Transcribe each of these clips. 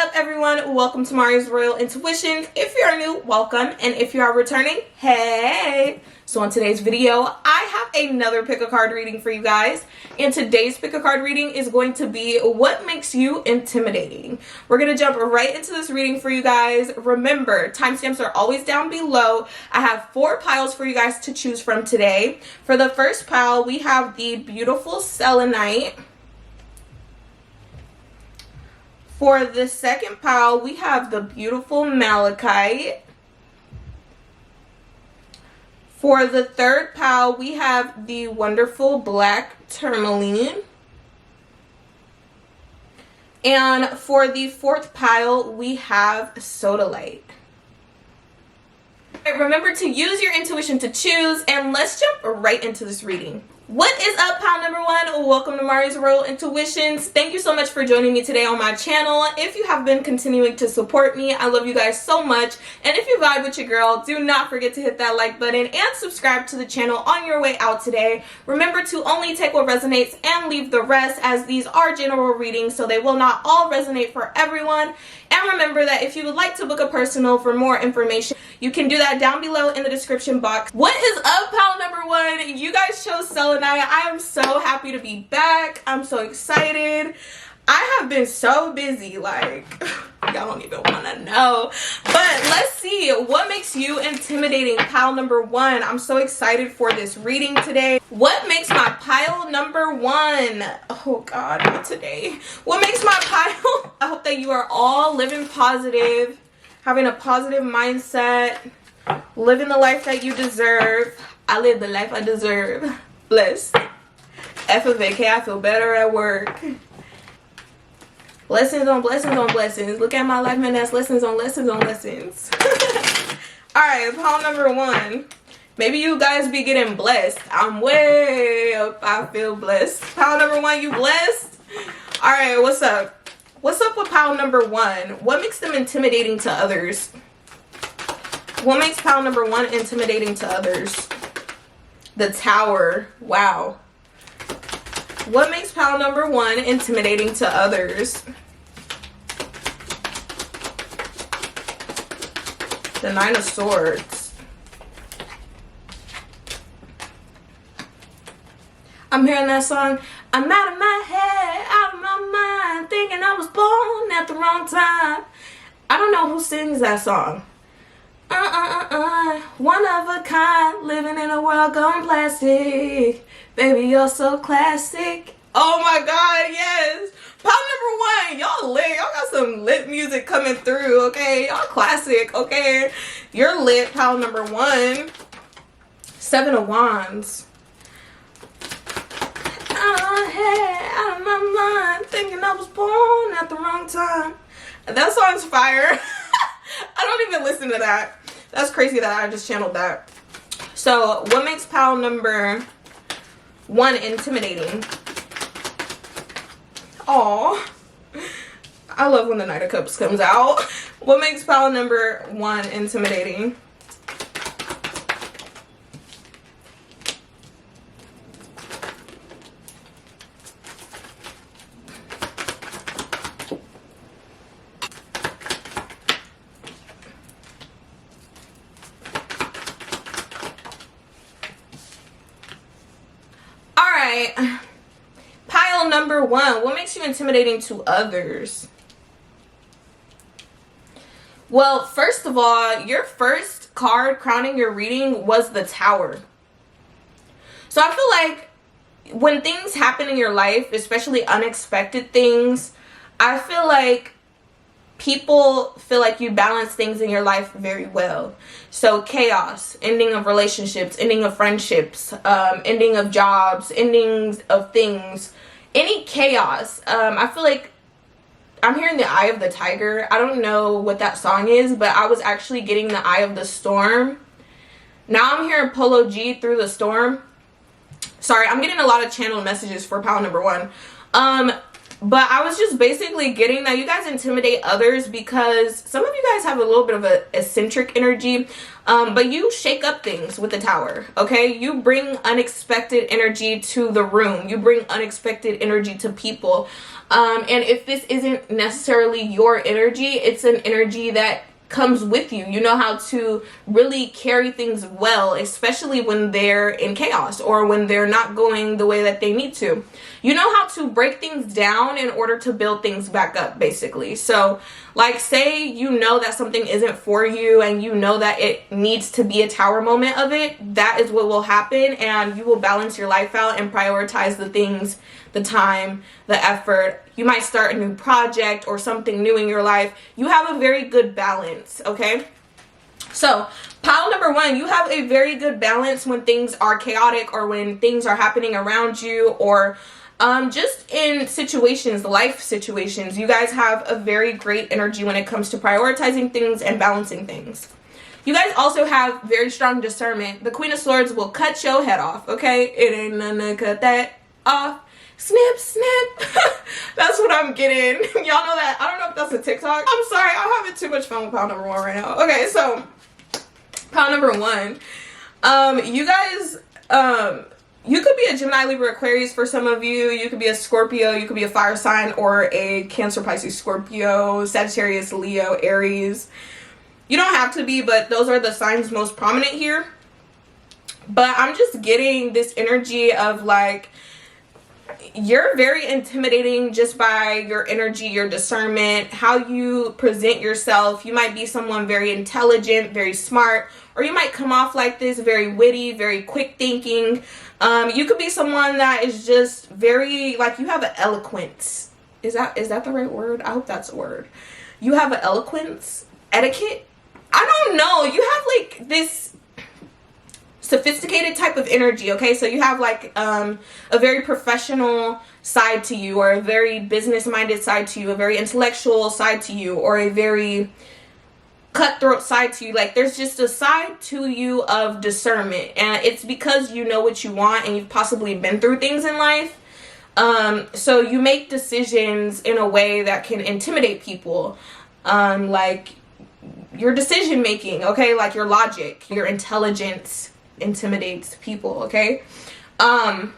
up, everyone? Welcome to Mari's Royal Intuitions. If you are new, welcome, and if you are returning, hey. So in today's video, I have another pick a card reading for you guys, and today's pick a card reading is going to be what makes you intimidating. We're gonna jump right into this reading for you guys. Remember, timestamps are always down below. I have 4 piles for you guys to choose from today. For the first pile, we have the beautiful selenite. For the second pile, we have the beautiful malachite. For the third pile, we have the wonderful black tourmaline. And for the fourth pile, we have sodalite. Remember to use your intuition to choose, and let's jump right into this reading. What is up, pile number 1? Welcome to Mari's Royal Intuitions. Thank you so much for joining me today on my channel. If you have been continuing to support me, I love you guys so much. And if you vibe with your girl, do not forget to hit that like button and subscribe to the channel on your way out today. Remember to only take what resonates and leave the rest, as these are general readings, so they will not all resonate for everyone. And remember that if you would like to book a personal for more information, you can do that down below in the description box. What is up, pile number 1? You guys chose selenite. I am so happy to be back. I'm so excited. I have been so busy, like, y'all don't even want to know. But let's see, what makes you intimidating, pile number 1? I'm so excited for this reading today. What makes my pile number 1? Oh God, not today. What makes my pile? I hope that you are all living positive, having a positive mindset, living the life that you deserve. I live the life I deserve. Blessed. F of AK, I feel better at work. Blessings on blessings on blessings. Look at my life, man. That's lessons on lessons on lessons. Alright, pile number 1. Maybe you guys be getting blessed. I'm way up. I feel blessed. Pile number 1, you blessed? Alright, what's up? What's up with pile number 1? What makes them intimidating to others? What makes pile number 1 intimidating to others? The Tower. Wow. What makes pile number 1 intimidating to others? The 9 of Swords. I'm hearing that song. I'm out of my head, out of my mind, thinking I was born at the wrong time. I don't know who sings that song. One of a kind, living in a world gone plastic. Baby, you're so classic. Oh my God, yes. Pile number 1, y'all lit. Y'all got some lit music coming through, okay? Y'all classic, okay? You're lit, pile number 1. 7 of Wands. Out of my mind, thinking I was born at the wrong time. That song's fire. I don't even listen to that. That's crazy that I just channeled that. So, what makes pile number 1 intimidating? Aw. I love when the Knight of Cups comes out. What makes pile number 1 intimidating? Pile number 1, what makes you intimidating to others? Well, first of all, your first card crowning your reading was the Tower. So I feel like when things happen in your life, especially unexpected things, I feel like people feel like you balance things in your life very well. So chaos, ending of relationships, ending of friendships, ending of jobs, endings of things, any chaos. I feel like I'm hearing the Eye of the Tiger. I don't know what that song is, but I was actually getting the Eye of the Storm. Now I'm hearing Polo G, Through the Storm. Sorry, I'm getting a lot of channeled messages for pile number 1. But I was just basically getting that you guys intimidate others because some of you guys have a little bit of an eccentric energy, but you shake up things with the Tower, okay? You bring unexpected energy to the room. You bring unexpected energy to people. And if this isn't necessarily your energy, it's an energy that comes with you. You know how to really carry things well, especially when they're in chaos or when they're not going the way that they need to. You know how to break things down in order to build things back up, basically. So like, say you know that something isn't for you and you know that it needs to be a Tower moment of it, that is what will happen, and you will balance your life out and prioritize the things, the time, the effort. You might start a new project or something new in your life. You have a very good balance, okay? So pile number one, you have a very good balance when things are chaotic or when things are happening around you, or just in situations, life situations. You guys have a very great energy when it comes to prioritizing things and balancing things. You guys also have very strong discernment. The Queen of Swords will cut your head off, okay? It ain't nothing to cut that off. Snip, snip. That's what I'm getting. Y'all know that. I don't know if that's a TikTok. I'm sorry. I'm having too much fun with pile number one right now. Okay, so pile number one. You guys, you could be a Gemini, Libra, Aquarius for some of you. You could be a Scorpio. You could be a fire sign, or a Cancer, Pisces, Scorpio, Sagittarius, Leo, Aries. You don't have to be, but those are the signs most prominent here. But I'm just getting this energy of like, you're very intimidating just by your energy, your discernment, how you present yourself. You might be someone very intelligent, very smart, or you might come off like this, very witty, very quick thinking. You could be someone that is just very, like, you have an eloquence. Is that the right word? I hope that's a word. You have an eloquence, etiquette. I don't know. You have like this sophisticated type of energy, okay? So you have like a very professional side to you, or a very business-minded side to you, a very intellectual side to you, or a very cutthroat side to you. Like, there's just a side to you of discernment, and it's because you know what you want and you've possibly been through things in life. So you make decisions in a way that can intimidate people, like your decision making, okay? Like your logic, your intelligence intimidates people, okay? I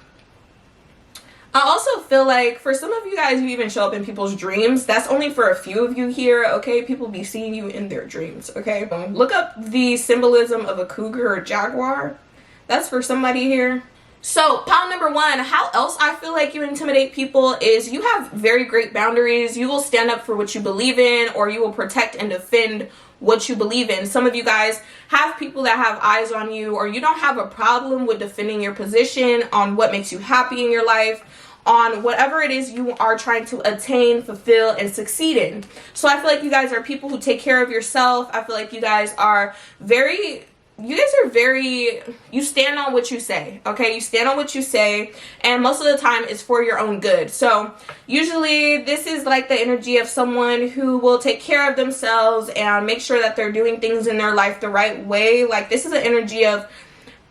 also feel like for some of you guys, you even show up in people's dreams. That's only for a few of you here, okay? People be seeing you in their dreams, okay? Look up the symbolism of a cougar or jaguar. That's for somebody here. So pile number one, how else I feel like you intimidate people is you have very great boundaries. You will stand up for what you believe in, or you will protect and defend what you believe in. Some of you guys have people that have eyes on you, or you don't have a problem with defending your position on what makes you happy in your life, on whatever it is you are trying to attain, fulfill, and succeed in. So I feel like you guys are people who take care of yourself. I feel like you guys are very, you stand on what you say, okay? You stand on what you say, and most of the time it's for your own good. So usually this is like the energy of someone who will take care of themselves and make sure that they're doing things in their life the right way. Like, this is an energy of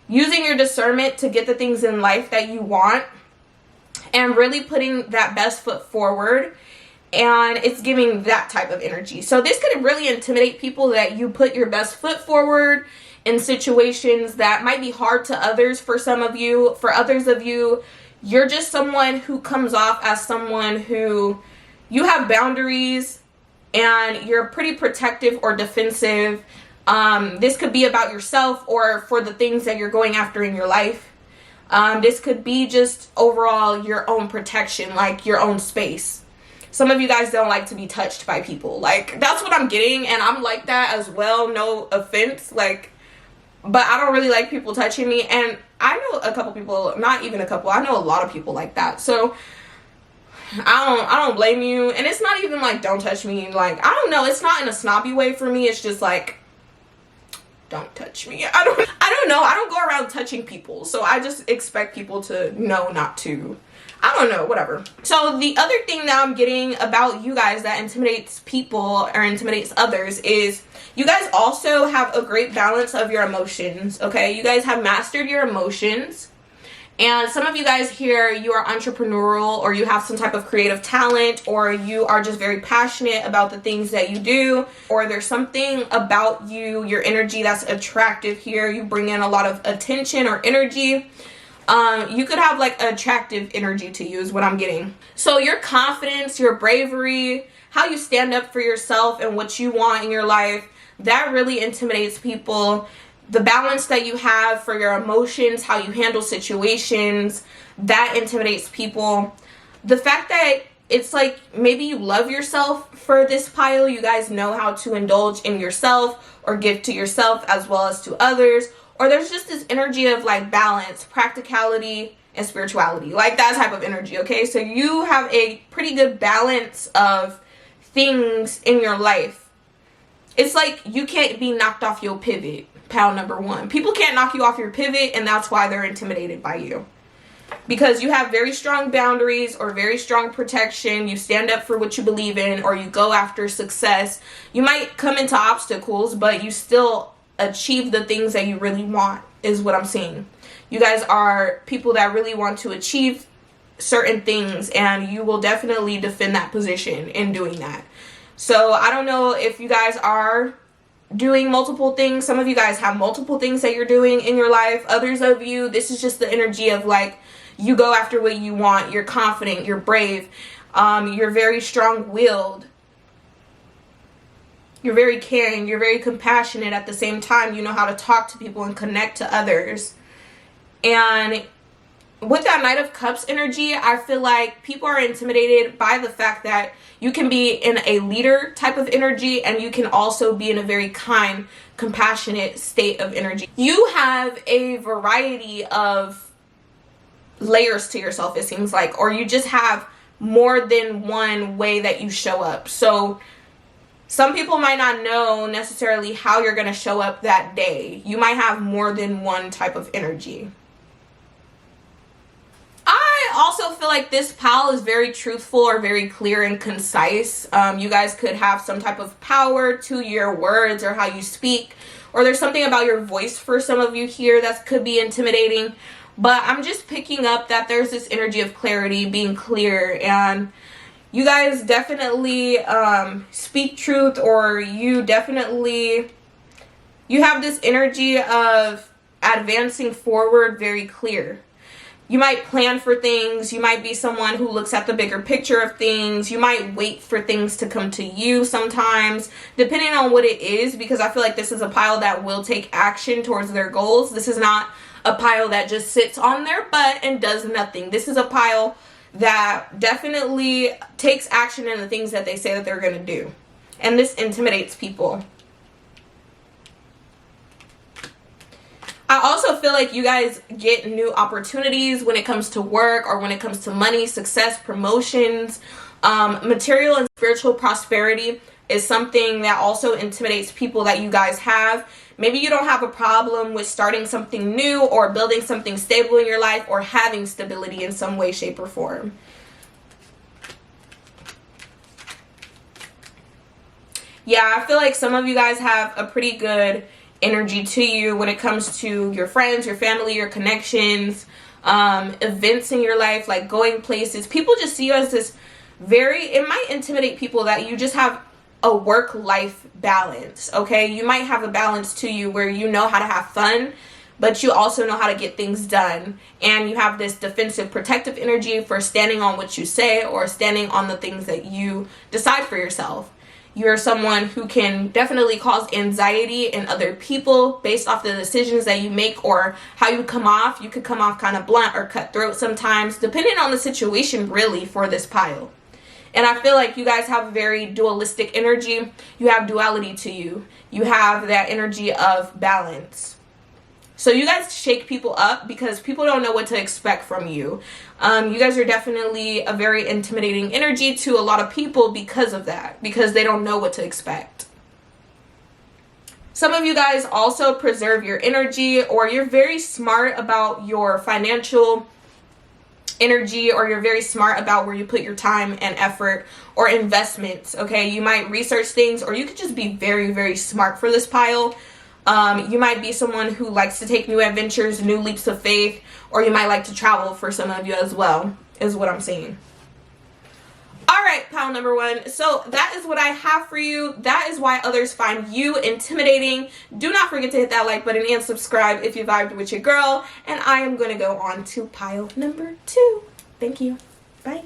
using your discernment to get the things in life that you want and really putting that best foot forward. And it's giving that type of energy. So this could really intimidate people, that you put your best foot forward in situations that might be hard to others. For some of you, for others of you, you're just someone who comes off as someone who, you have boundaries and you're pretty protective or defensive. This could be about yourself or for the things that you're going after in your life. This could be just overall your own protection, like your own space. Some of you guys don't like to be touched by people. Like, that's what I'm getting, and I'm like that as well. No offense, like, but I don't really like people touching me. And I know a couple people, not even a couple, I know a lot of people like that. So I don't blame you. And it's not even like, don't touch me. Like, I don't know, it's not in a snobby way for me. It's just like, don't touch me. I don't know. I don't go around touching people. So I just expect people to know not to. I don't know, whatever. So the other thing that I'm getting about you guys that intimidates people or intimidates others is you guys also have a great balance of your emotions, okay? You guys have mastered your emotions, And some of you guys here, you are entrepreneurial, or you have some type of creative talent, or you are just very passionate about the things that you do, or there's something about you, your energy, that's attractive here. You bring in a lot of attention or energy. You could have like attractive energy to you is what I'm getting. So your confidence, your bravery, how you stand up for yourself and what you want in your life, that really intimidates people. The balance that you have for your emotions, how you handle situations, that intimidates people. The fact that it's like maybe you love yourself for this pile. You guys know how to indulge in yourself or give to yourself as well as to others. Or there's just this energy of like balance, practicality, and spirituality. Like that type of energy, okay? So you have a pretty good balance of things in your life. It's like you can't be knocked off your pivot. Pile number one. People can't knock you off your pivot, and that's why they're intimidated by you. Because you have very strong boundaries or very strong protection. You stand up for what you believe in, or you go after success. You might come into obstacles, but you still achieve the things that you really want, is what I'm seeing. You guys are people that really want to achieve certain things, and you will definitely defend that position in doing that. So I don't know if you guys are doing multiple things. Some of you guys have multiple things that you're doing in your life. Others of you, this is just the energy of like, you go after what you want. You're confident, you're brave, you're very strong-willed, you're very caring, you're very compassionate. At the same time, you know how to talk to people and connect to others. And with that Knight of Cups energy, I feel like people are intimidated by the fact that you can be in a leader type of energy, and you can also be in a very kind, compassionate state of energy. You have a variety of layers to yourself, it seems like, or you just have more than one way that you show up. So some people might not know necessarily how you're going to show up that day. You might have more than one type of energy. I also feel like this pile is very truthful or very clear and concise. You guys could have some type of power to your words or how you speak, or there's something about your voice for some of you here that could be intimidating. But I'm just picking up that there's this energy of clarity, being clear, and you guys definitely speak truth, or you have this energy of advancing forward very clear. You might plan for things. You might be someone who looks at the bigger picture of things. You might wait for things to come to you sometimes, depending on what it is, because I feel like this is a pile that will take action towards their goals. This is not a pile that just sits on their butt and does nothing. This is a pile that definitely takes action in the things that they say that they're going to do. And this intimidates people. I also feel like you guys get new opportunities when it comes to work, or when it comes to money, success, promotions. Material and spiritual prosperity is something that also intimidates people that you guys have. Maybe you don't have a problem with starting something new, or building something stable in your life, or having stability in some way, shape, or form. Yeah, I feel like some of you guys have a pretty good energy to you when it comes to your friends, your family, your connections, events in your life, like going places. People just see you as this it might intimidate people that you just have a work-life balance, okay? You might have a balance to you where you know how to have fun, but you also know how to get things done. And you have this defensive, protective energy for standing on what you say, or standing on the things that you decide for yourself. You're someone who can definitely cause anxiety in other people based off the decisions that you make, or how you come off. You could come off kind of blunt or cutthroat sometimes, depending on the situation, really, for this pile. And I feel like you guys have a very dualistic energy. You have duality to you. You have that energy of balance. So you guys shake people up because people don't know what to expect from you. You guys are definitely a very intimidating energy to a lot of people because of that, because they don't know what to expect. Some of you guys also preserve your energy, or you're very smart about your financial energy, or you're very smart about where you put your time and effort or investments, okay? You might research things, or you could just be very, very smart for this pile. You might be someone who likes to take new adventures, new leaps of faith, or you might like to travel for some of you as well, is what I'm saying. Alright, pile number one. So that is what I have for you. That is why others find you intimidating. Do not forget to hit that like button and subscribe if you vibed with your girl. And I am going to go on to pile number two. Thank you. Bye.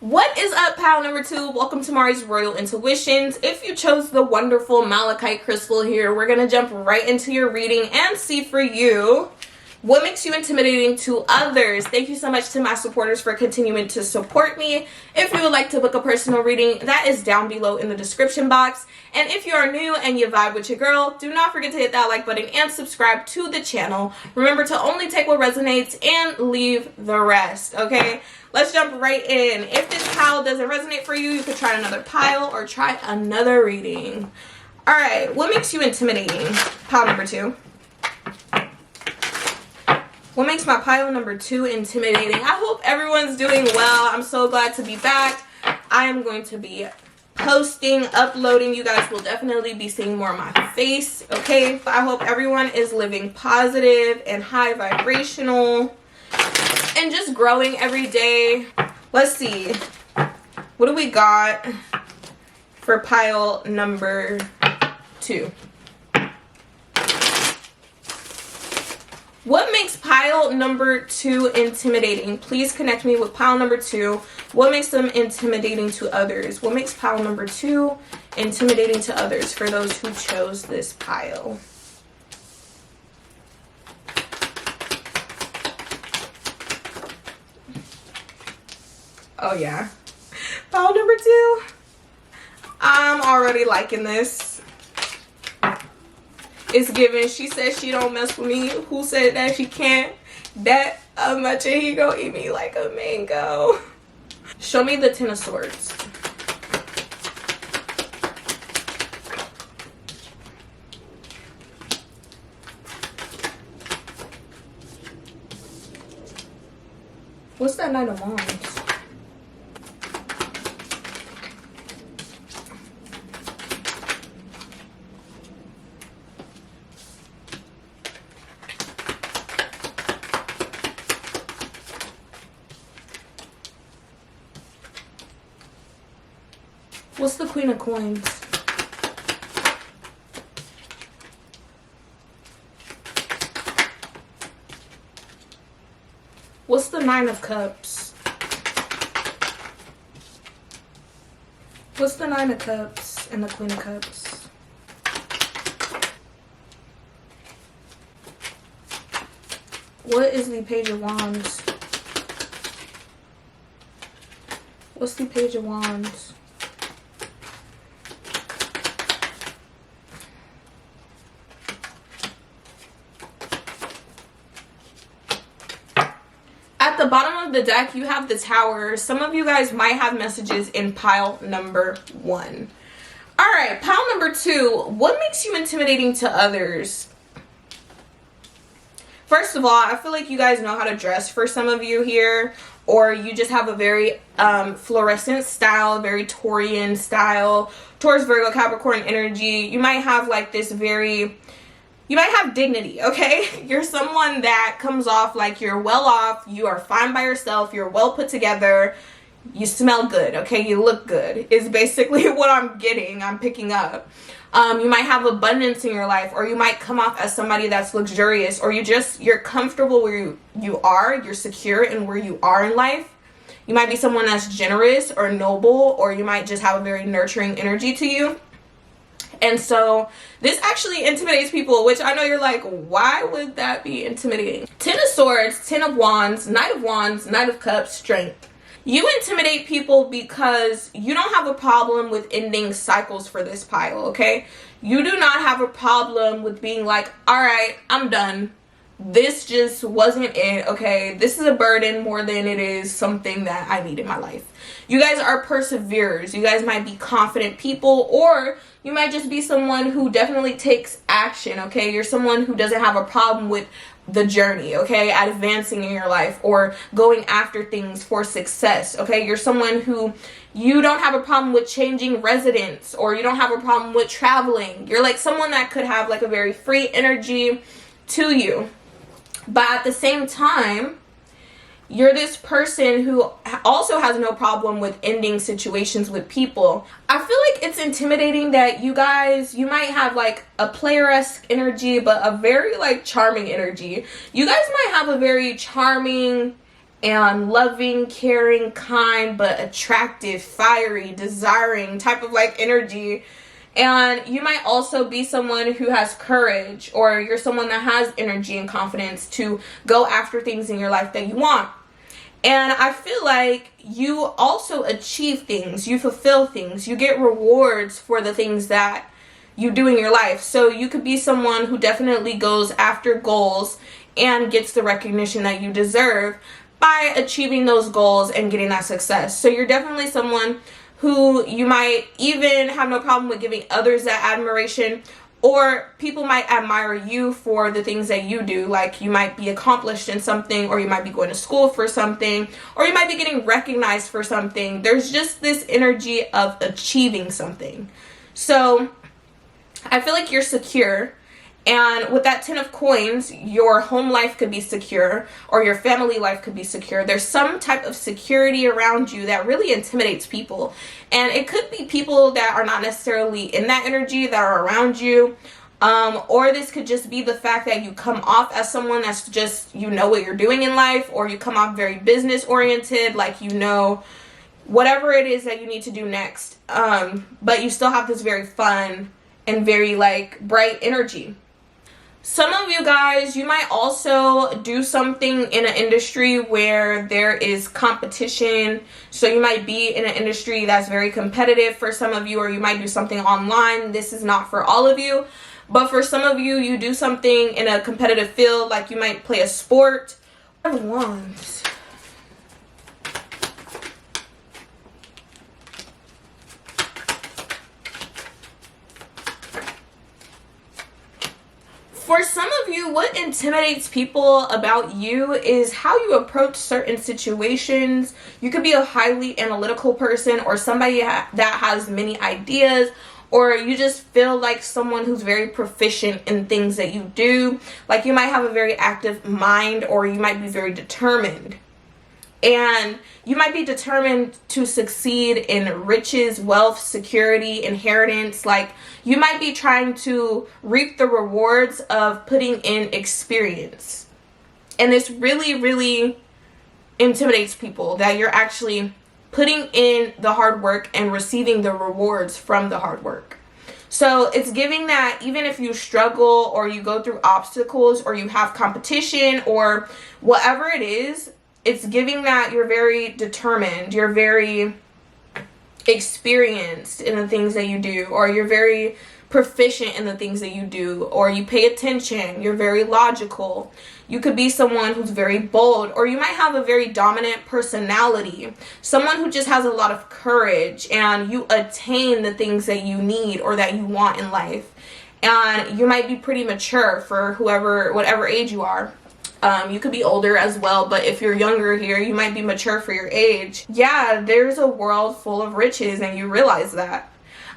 What is up, pile number two? Welcome to Mari's Royal Intuitions. If you chose the wonderful malachite crystal here, we're going to jump right into your reading and see for you what makes you intimidating to others. Thank you so much to my supporters for continuing to support me. If you would like to book a personal reading, that is down below in the description box. And if you are new and you vibe with your girl, do not forget to hit that like button and subscribe to the channel. Remember to only take what resonates and leave the rest, okay? Let's jump right in. If this pile doesn't resonate for you, you could try another pile or try another reading. All right, what makes you intimidating? Pile number two. What makes my pile number two intimidating? I hope everyone's doing well. I'm so glad to be back. I am going to be posting, uploading. You guys will definitely be seeing more of my face, okay? But I hope everyone is living positive and high vibrational and just growing every day. Let's see. What do we got for pile number two? What makes pile number two intimidating? Please connect me with pile number two. What makes them intimidating to others? What makes pile number two intimidating to others for those who chose this pile? Oh yeah. Pile number two. I'm already liking this. It's given. She says she don't mess with me. Who said that she can't? That much and he gonna eat me like a mango. Show me the Ten of Swords. What's that Knight of Wands? What's the Queen of Coins? What's the Nine of Cups? What's the Nine of Cups and the Queen of Cups? What is the Page of Wands? What's the Page of Wands? At the bottom of the deck, you have the Tower. Some of you guys might have messages in pile number one. All right, pile number two. What makes you intimidating to others? First of all, I feel like you guys know how to dress for some of you here, or you just have a very fluorescent style, very Taurian style, Taurus, Virgo, Capricorn energy. You might have like this very... You might have dignity, okay? You're someone that comes off like you're well off, you are fine by yourself, you're well put together, you smell good, okay? You look good is basically what I'm getting, I'm picking up. You might have abundance in your life, or you might come off as somebody that's luxurious, or you're comfortable where you are, you're secure in where you are in life. You might be someone that's generous or noble, or you might just have a very nurturing energy to you. And so this actually intimidates people, which I know you're like, why would that be intimidating? Ten of Swords, Ten of Wands, Knight of Cups, Strength. You intimidate people because you don't have a problem with ending cycles for this pile, okay? You do not have a problem with being like, all right, I'm done. This just wasn't it, okay? This is a burden more than it is something that I need in my life. You guys are perseverers. You guys might be confident people, or you might just be someone who definitely takes action, okay? You're someone who doesn't have a problem with the journey, okay? Advancing in your life or going after things for success, okay? You're someone who You don't have a problem with changing residence, or you don't have a problem with traveling. You're like someone that could have like a very free energy to you. But at the same time, you're this person who also has no problem with ending situations with people. I feel like it's intimidating that you guys, you might have like a player-esque energy, but a very like charming energy. You guys might have a very charming and loving, caring, kind, but attractive, fiery, desiring type of like energy. And you might also be someone who has courage, or you're someone that has energy and confidence to go after things in your life that you want. And I feel like you also achieve things, you fulfill things, you get rewards for the things that you do in your life. So you could be someone who definitely goes after goals and gets the recognition that you deserve by achieving those goals and getting that success. So you're definitely someone who you might even have no problem with giving others that admiration, or people might admire you for the things that you do. Like you might be accomplished in something, or you might be going to school for something, or you might be getting recognized for something. There's just this energy of achieving something. So I feel like you're secure. And with that 10 of coins, your home life could be secure, or your family life could be secure. There's some type of security around you that really intimidates people. And it could be people that are not necessarily in that energy that are around you. Or this could just be the fact that you come off as someone that's just, you know what you're doing in life, or you come off very business oriented, like you know whatever it is that you need to do next. But you still have this very fun and very like bright energy. Some of you guys, you might also do something in an industry where there is competition. So you might be in an industry that's very competitive for some of you, or you might do something online. This is not for all of you, but for some of you, you do something in a competitive field, like you might play a sport. Wands. For some of you, what intimidates people about you is how you approach certain situations. You could be a highly analytical person, or somebody that has many ideas, or you just feel like someone who's very proficient in things that you do. Like you might have a very active mind, or you might be very determined. And you might be determined to succeed in riches, wealth, security, inheritance. Like you might be trying to reap the rewards of putting in experience. And this really, really intimidates people, that you're actually putting in the hard work and receiving the rewards from the hard work. So it's giving that even if you struggle, or you go through obstacles, or you have competition, or whatever it is, it's giving that you're very determined, you're very experienced in the things that you do, or you're very proficient in the things that you do, or you pay attention, you're very logical. You could be someone who's very bold, or you might have a very dominant personality, someone who just has a lot of courage, and you attain the things that you need or that you want in life. And you might be pretty mature for whatever age you are. You could be older as well, but if you're younger here, you might be mature for your age. Yeah, there's a world full of riches, and you realize that.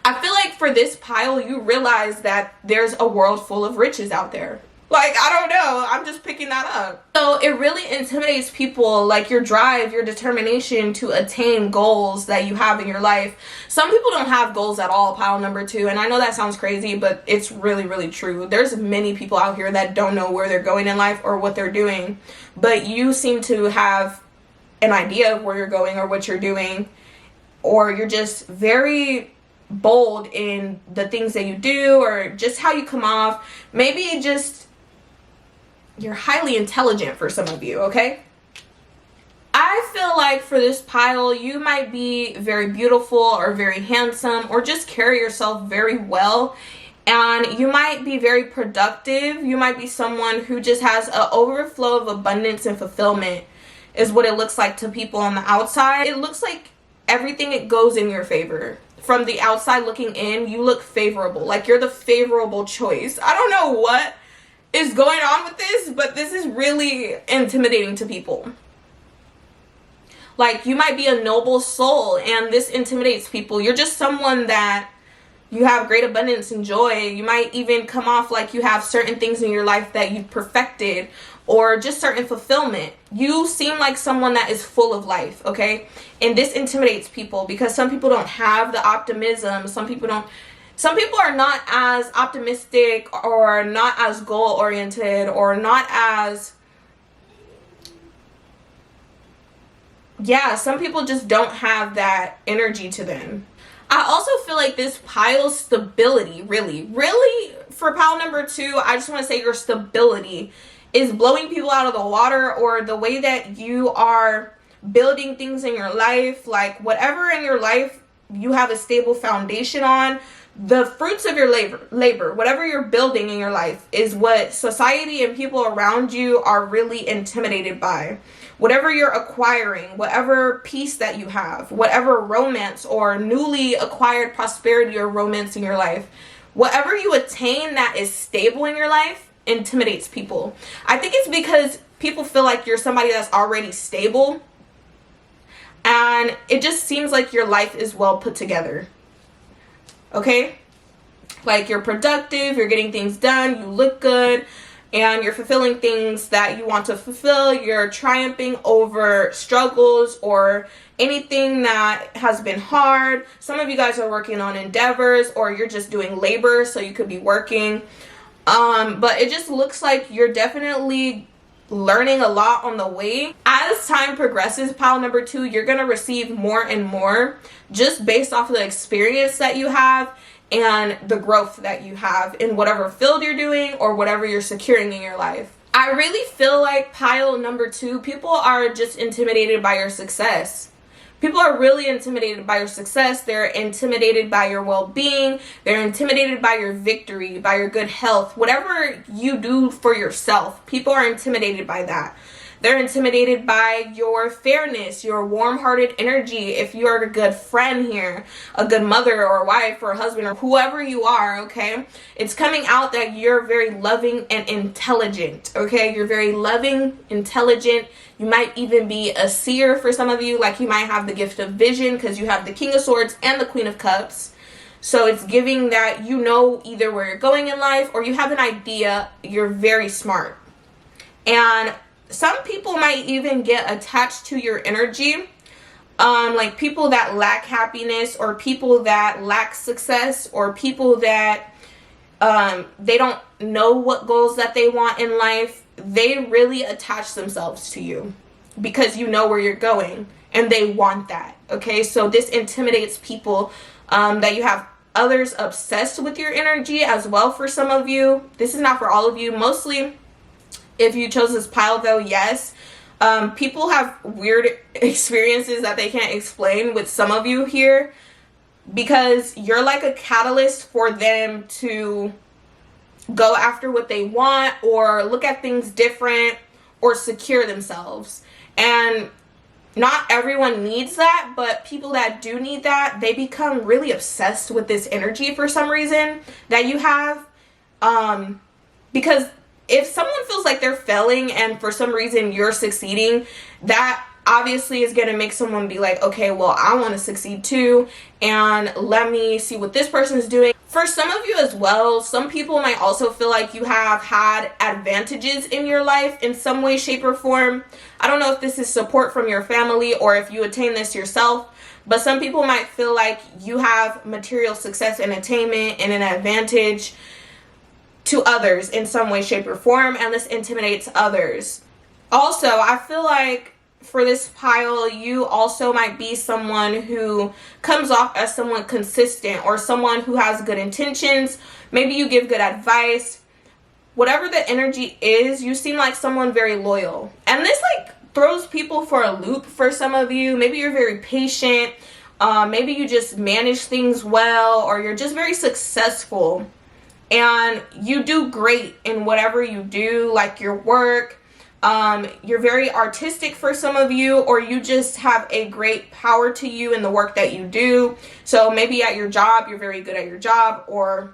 I feel like for this pile, you realize that there's a world full of riches out there. Like, I don't know, I'm just picking that up. So it really intimidates people, like your drive, your determination to attain goals that you have in your life. Some people don't have goals at all, pile number 2, and I know that sounds crazy, but it's really, really true. There's many people out here that don't know where they're going in life or what they're doing, but you seem to have an idea of where you're going or what you're doing, or you're just very bold in the things that you do, or just how you come off. Maybe just you're highly intelligent for some of you, okay? I feel like for this pile, you might be very beautiful, or very handsome, or just carry yourself very well, and you might be very productive. You might be someone who just has an overflow of abundance and fulfillment, is what it looks like to people on the outside. It looks like everything, it goes in your favor. From the outside looking in, you look favorable, like you're the favorable choice. I don't know what is going on with this, but this is really intimidating to people. Like, you might be a noble soul and this intimidates people. You're just someone that you have great abundance and joy. You might even come off like you have certain things in your life that you've perfected, or just certain fulfillment. You seem like someone that is full of life, okay? And this intimidates people because some people don't have the optimism. Some people are not as optimistic, or not as goal oriented, or not as, yeah, some people just don't have that energy to them. I also feel like this pile's stability, really, for pile number 2, I just want to say your stability is blowing people out of the water, or the way that you are building things in your life, like whatever in your life you have a stable foundation on, the fruits of your labor, whatever you're building in your life is what society and people around you are really intimidated by. Whatever you're acquiring, whatever peace that you have, whatever romance or newly acquired prosperity or romance in your life, whatever you attain that is stable in your life intimidates people. I think it's because people feel like you're somebody that's already stable, and it just seems like your life is well put together. Okay? Like, you're productive, you're getting things done, you look good, and you're fulfilling things that you want to fulfill. You're triumphing over struggles or anything that has been hard. Some of you guys are working on endeavors, or you're just doing labor, so you could be working. But it just looks like you're definitely learning a lot on the way. As time progresses, pile number 2, you're going to receive more and more just based off of the experience that you have and the growth that you have in whatever field you're doing or whatever you're securing in your life. I really feel like pile number 2, people are just intimidated by your success. People are really intimidated by your success. They're intimidated by your well-being. They're intimidated by your victory, by your good health. Whatever you do for yourself, people are intimidated by that. They're intimidated by your fairness, your warm-hearted energy. If you're a good friend here, a good mother or a wife or a husband or whoever you are, okay? It's coming out that you're very loving and intelligent, okay? You're very loving, intelligent. You might even be a seer for some of you. Like, you might have the gift of vision because you have the King of Swords and the Queen of Cups. So it's giving that you know either where you're going in life or you have an idea. You're very smart. And some people might even get attached to your energy. Like people that lack happiness, or people that lack success, or people that they don't know what goals that they want in life. They really attach themselves to you because you know where you're going and they want that. Okay, so this intimidates people, that you have others obsessed with your energy as well. For some of you, this is not for all of you. Mostly if you chose this pile though, yes. People have weird experiences that they can't explain with some of you here, because you're like a catalyst for them to go after what they want, or look at things different, or secure themselves. And not everyone needs that, but people that do need that, they become really obsessed with this energy for some reason that you have. Because if someone feels like they're failing and for some reason you're succeeding, that obviously is going to make someone be like, okay, well, I want to succeed too, and let me see what this person is doing. For some of you as well, some people might also feel like you have had advantages in your life in some way, shape, or form. I don't know if this is support from your family or if you attain this yourself, but some people might feel like you have material success and attainment and an advantage to others in some way, shape, or form, and this intimidates others. Also, I feel like for this pile, you also might be someone who comes off as someone consistent, or someone who has good intentions. Maybe you give good advice. Whatever the energy is, you seem like someone very loyal. And this like throws people for a loop for some of you. Maybe you're very patient. Maybe you just manage things well, or you're just very successful. And you do great in whatever you do, like your work. You're very artistic for some of you, or you just have a great power to you in the work that you do. So maybe at your job, you're very good at your job, or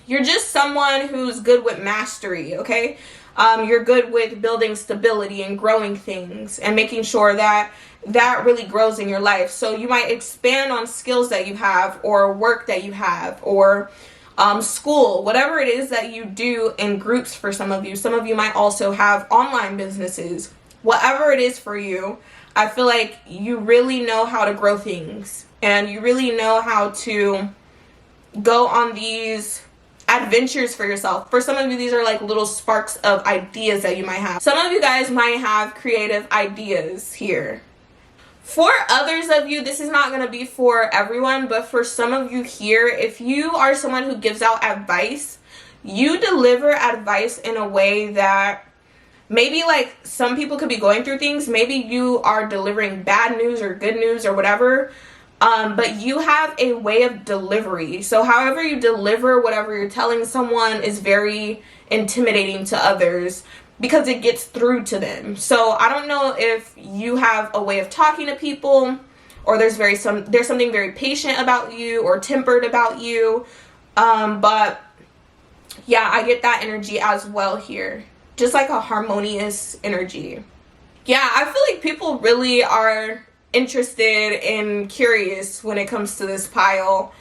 you're just someone who's good with mastery, okay? You're good with building stability and growing things and making sure that that really grows in your life. So you might expand on skills that you have, or work that you have, or school, whatever it is that you do in groups. For some of you might also have online businesses. Whatever it is for you, I feel like you really know how to grow things, and you really know how to go on these adventures for yourself. For some of you, these are like little sparks of ideas that you might have. Some of you guys might have creative ideas here. For others of you, this is not going to be for everyone, but for some of you here, if you are someone who gives out advice, you deliver advice in a way that maybe, like, some people could be going through things. Maybe you are delivering bad news or good news or whatever, but you have a way of delivery. So however you deliver whatever you're telling someone is very intimidating to others, because it gets through to them. So I don't know if you have a way of talking to people, or there's something very patient about you or tempered about you, but yeah, I get that energy as well here, just like a harmonious energy. Yeah, I feel like people really are interested and curious when it comes to this pile.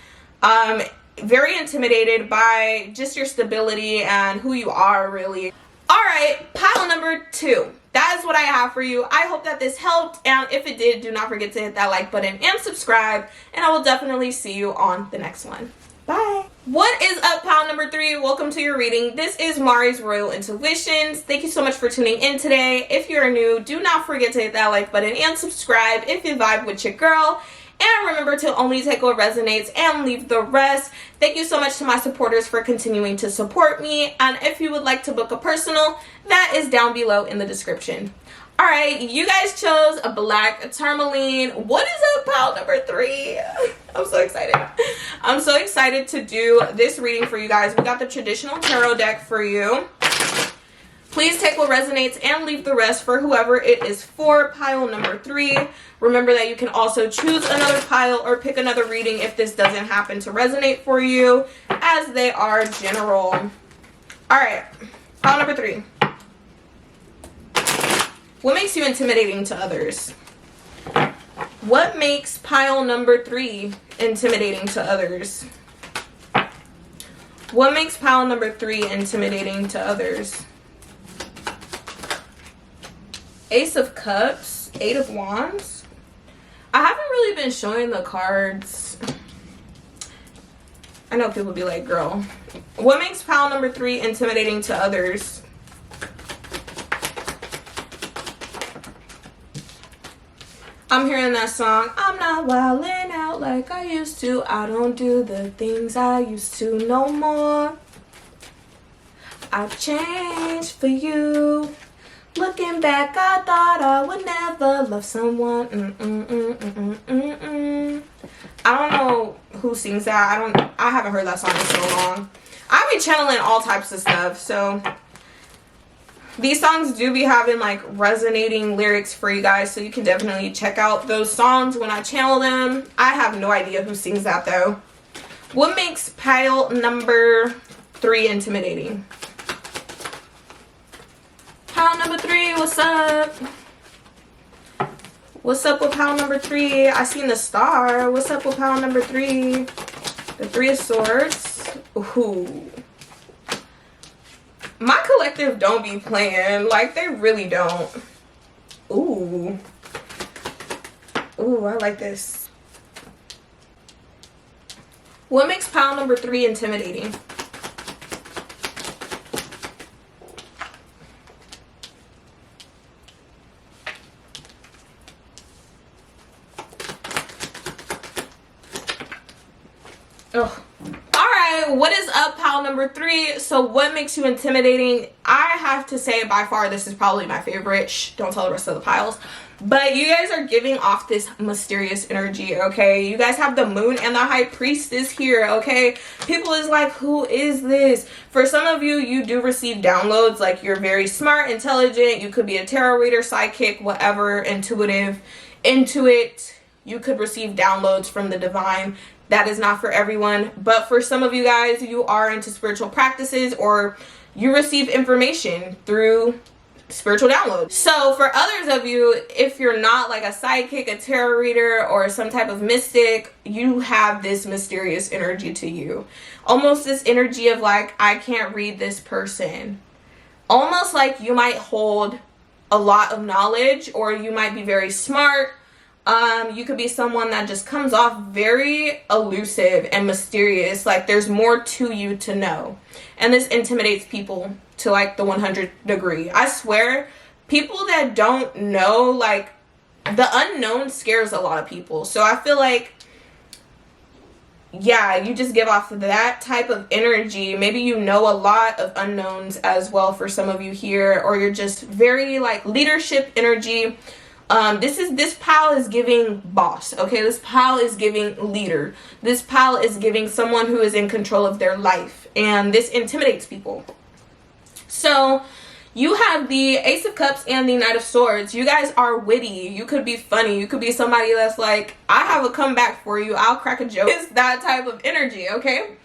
Very intimidated by just your stability and who you are, really. Alright, pile number 2. That is what I have for you. I hope that this helped, and if it did, do not forget to hit that like button and subscribe, and I will definitely see you on the next one. Bye. What is up, pile number 3? Welcome to your reading. This is Mari's Royal Intuitions. Thank you so much for tuning in today. If you're new, do not forget to hit that like button and subscribe if you vibe with your girl. And remember to only take what resonates and leave the rest. Thank you so much to my supporters for continuing to support me. And if you would like to book a personal, that is down below in the description. Alright, you guys chose a black tourmaline. What is up, pile number 3? I'm so excited. I'm so excited to do this reading for you guys. We got the traditional tarot deck for you. Please take what resonates and leave the rest for whoever it is for. Pile number 3. Remember that you can also choose another pile or pick another reading if this doesn't happen to resonate for you, as they are general. Alright, pile number 3. What makes you intimidating to others? What makes pile number 3 intimidating to others? What makes pile number 3 intimidating to others? Ace of Cups, 8 of Wands. I haven't really been showing the cards. I know people be like, girl. What makes pile number 3 intimidating to others? I'm hearing that song. I'm not wilding out like I used to. I don't do the things I used to no more. I've changed for you. Looking back, I thought I would never love someone. I don't know who sings that. I haven't heard that song in so long. I be channeling all types of stuff, so these songs do be having like resonating lyrics for you guys, so you can definitely check out those songs when I channel them. I have no idea who sings that though. What makes pile number 3 intimidating? Pile number 3, what's up? What's up with pile number 3? I seen the star. What's up with pile number 3? The 3 of Swords. Ooh. My collective don't be playing. Like, they really don't. Ooh. Ooh, I like this. What makes pile number 3 intimidating? Ugh. Alright, what is up, pile number 3? So what makes you intimidating? I have to say, by far, this is probably my favorite. Shh, don't tell the rest of the piles. But you guys are giving off this mysterious energy, okay? You guys have the moon and the high priestess here, okay? People is like, who is this? For some of you, you do receive downloads. Like, you're very smart, intelligent. You could be a tarot reader, psychic, whatever, intuitive, intuit. You could receive downloads from the divine. That is not for everyone, but for some of you guys, you are into spiritual practices, or you receive information through spiritual download. So for others of you, if you're not like a psychic, a tarot reader, or some type of mystic, you have this mysterious energy to you. Almost this energy of like, I can't read this person. Almost like you might hold a lot of knowledge, or you might be very smart. You could be someone that just comes off very elusive and mysterious, like there's more to you to know. And this intimidates people to like the 100th degree. I swear, people that don't know, like the unknown scares a lot of people. So I feel like, yeah, you just give off that type of energy. Maybe you know a lot of unknowns as well for some of you here, or you're just very like leadership energy. This pile is giving boss, okay? This pile is giving leader. This pile is giving someone who is in control of their life, and this intimidates people. So you have the Ace of Cups and the Knight of Swords. You guys are witty. You could be funny. You could be somebody that's like, I have a comeback for you. I'll crack a joke. It's that type of energy, okay?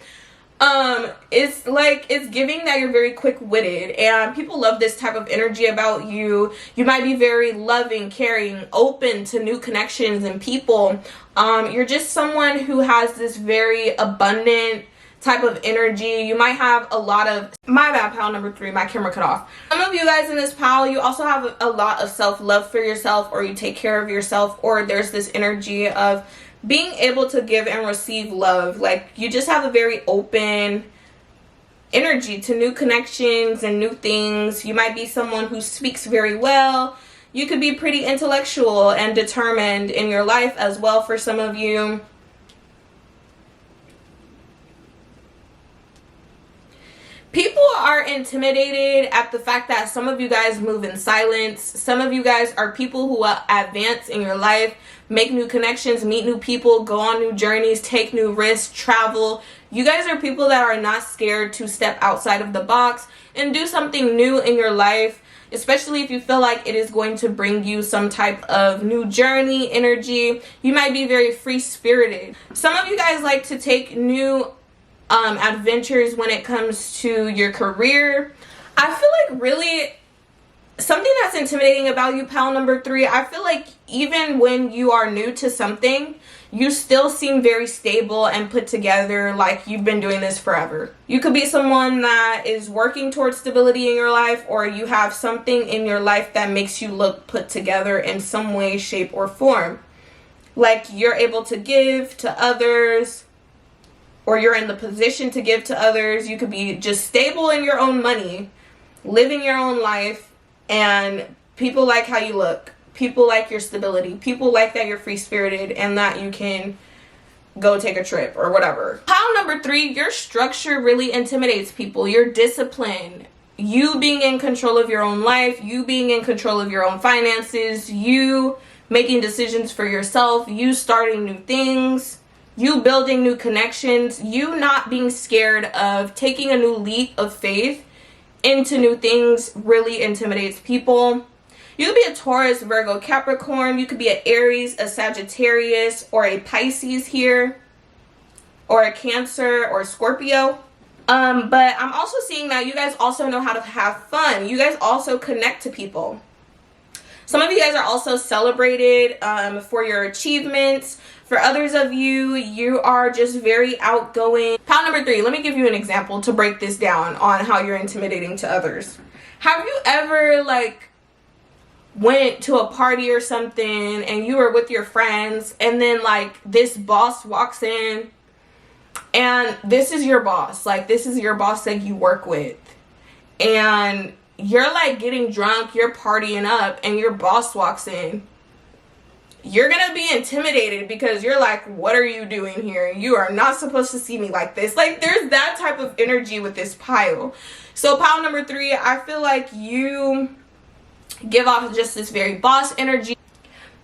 It's like, it's giving that you're very quick-witted, and people love this type of energy about you. You might be very loving, caring, open to new connections and people. You're just someone who has this very abundant type of energy. You might have a lot of, my bad, pile number 3, my camera cut off. Some of you guys in this pile, you also have a lot of self-love for yourself, or you take care of yourself, or there's this energy of being able to give and receive love. Like you just have a very open energy to new connections and new things. You might be someone who speaks very well. You could be pretty intellectual and determined in your life as well for some of you. People are intimidated at the fact that some of you guys move in silence. Some of you guys are people who advance in your life, make new connections, meet new people, go on new journeys, take new risks, travel. You guys are people that are not scared to step outside of the box and do something new in your life, especially if you feel like it is going to bring you some type of new journey, energy. You might be very free-spirited. Some of you guys like to take new adventures when it comes to your career. I feel like really something that's intimidating about you, pile number 3, I feel like even when you are new to something, you still seem very stable and put together, like you've been doing this forever. You could be someone that is working towards stability in your life, or you have something in your life that makes you look put together in some way, shape, or form. Like you're able to give to others, or you're in the position to give to others. You could be just stable in your own money, living your own life, and people like how you look. People like your stability. People like that you're free-spirited and that you can go take a trip or whatever. Pile number 3, your structure really intimidates people. Your discipline, you being in control of your own life, you being in control of your own finances, you making decisions for yourself, you starting new things, you building new connections, you not being scared of taking a new leap of faith into new things really intimidates people. You could be a Taurus, Virgo, Capricorn. You could be an Aries, a Sagittarius, or a Pisces here, or a Cancer, or a Scorpio. But I'm also seeing that you guys also know how to have fun. You guys also connect to people. Some of you guys are also celebrated for your achievements. For others of you, you are just very outgoing. Pile number 3, let me give you an example to break this down on how you're intimidating to others. Have you ever went to a party or something and you were with your friends, and then this boss walks in, and this is your boss, this is your boss that you work with, and you're getting drunk, you're partying up, and your boss walks in? You're gonna be intimidated because you're like, what are you doing here? You are not supposed to see me like this. There's that type of energy with this pile. So pile number 3, I feel like you give off just this very boss energy,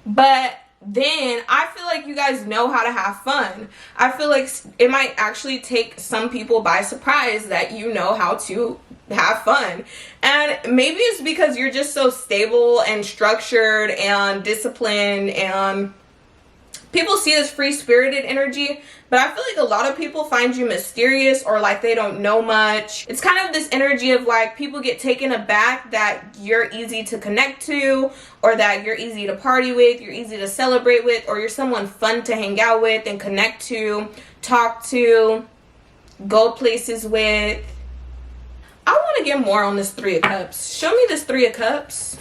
but then I feel like you guys know how to have fun. I feel like it might actually take some people by surprise that you know how to have fun. And maybe it's because you're just so stable and structured and disciplined and People see this free-spirited energy, but I feel like a lot of people find you mysterious or like they don't know much. It's kind of this energy of like people get taken aback that you're easy to connect to, or that you're easy to party with, you're easy to celebrate with, or you're someone fun to hang out with and connect to, talk to, go places with. I want to get more on this Three of Cups. Show me this Three of Cups.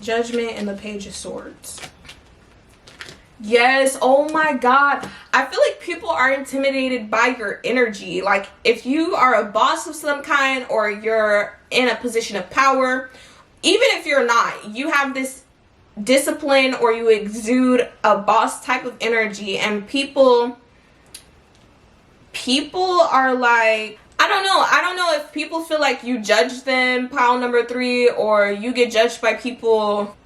Judgment and the Page of Swords. Yes, oh my God. I feel like people are intimidated by your energy. Like if you are a boss of some kind, or you're in a position of power, even if you're not, you have this discipline or you exude a boss type of energy, and people are like, I don't know if people feel like you judge them, pile number 3, or you get judged by people.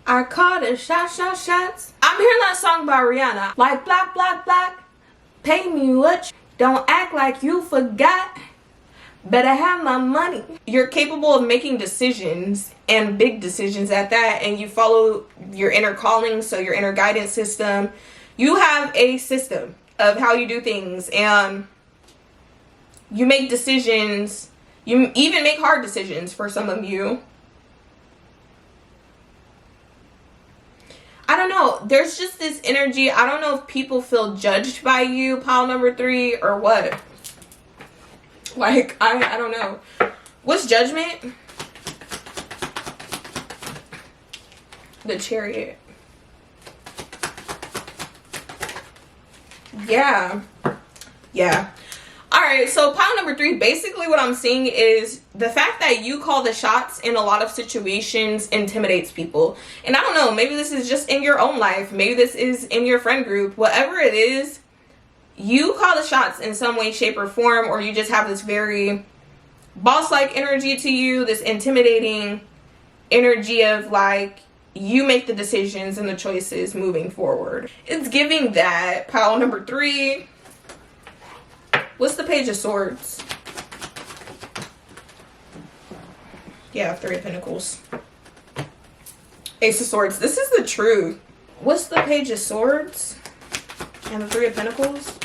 I caught a shots. I'm hearing that song by Rihanna. Like black, pay me what you, don't act like you forgot. Better have my money. You're capable of making decisions, and big decisions at that, and you follow your inner calling, so your inner guidance system. You have a system of how you do things, and you make decisions. You even make hard decisions for some of you. I don't know. There's just this energy. I don't know if people feel judged by you, pile number 3, or what. Like, I don't know. What's Judgment? The Chariot. Yeah. Alright, so pile number 3, basically what I'm seeing is the fact that you call the shots in a lot of situations intimidates people. And I don't know, maybe this is just in your own life, maybe this is in your friend group, whatever it is, you call the shots in some way, shape, or form, or you just have this very boss-like energy to you, this intimidating energy of like, you make the decisions and the choices moving forward. It's giving that. Pile number 3. What's the Page of Swords? Yeah, 3 of Pentacles. Ace of Swords. This is the truth. What's the Page of Swords? And the 3 of Pentacles?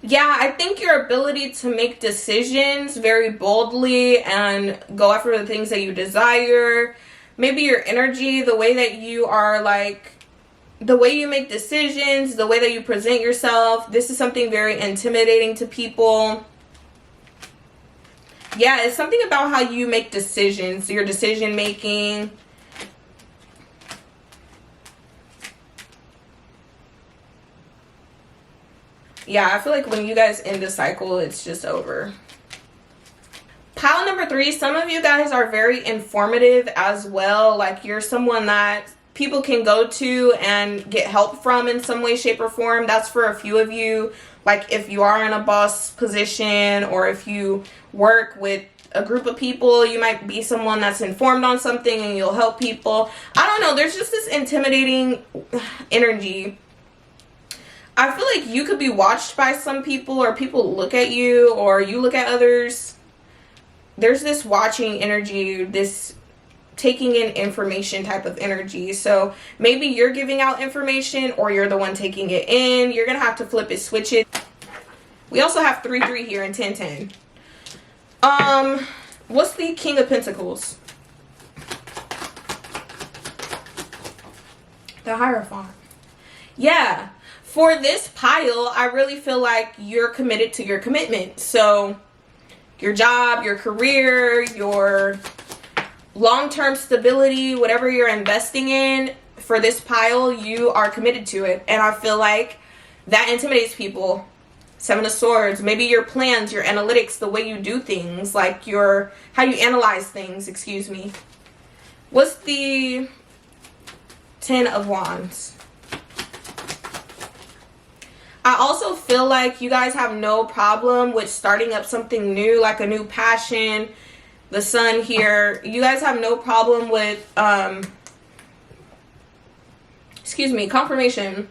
Yeah, I think your ability to make decisions very boldly and go after the things that you desire. Maybe your energy, the way that you are like, the way you make decisions, the way that you present yourself. This is something very intimidating to people. Yeah, it's something about how you make decisions, your decision making. Yeah, I feel like when you guys end the cycle, it's just over. Pile number 3, some of you guys are very informative as well. Like you're someone that people can go to and get help from in some way, shape, or form. That's for a few of you. Like if you are in a boss position, or if you work with a group of people, you might be someone that's informed on something and you'll help people. I don't know, there's just this intimidating energy. I feel like you could be watched by some people, or people look at you, or you look at others. There's this watching energy, this taking in information type of energy. So maybe you're giving out information, or you're the one taking it in. You're gonna have to flip it, switch it. We also have 3-3 here and 10-10. What's the King of Pentacles? The Hierophant. Yeah, for this pile, I really feel like you're committed to your commitment. So your job, your career, your long-term stability, whatever you're investing in, for this pile, you are committed to it. And I feel like that intimidates people. 7 of Swords, maybe your plans, your analytics, the way you do things, like how you analyze things, excuse me. What's the 10 of Wands? I also feel like you guys have no problem with starting up something new, like a new passion. The Sun here. You guys have no problem with, confirmation.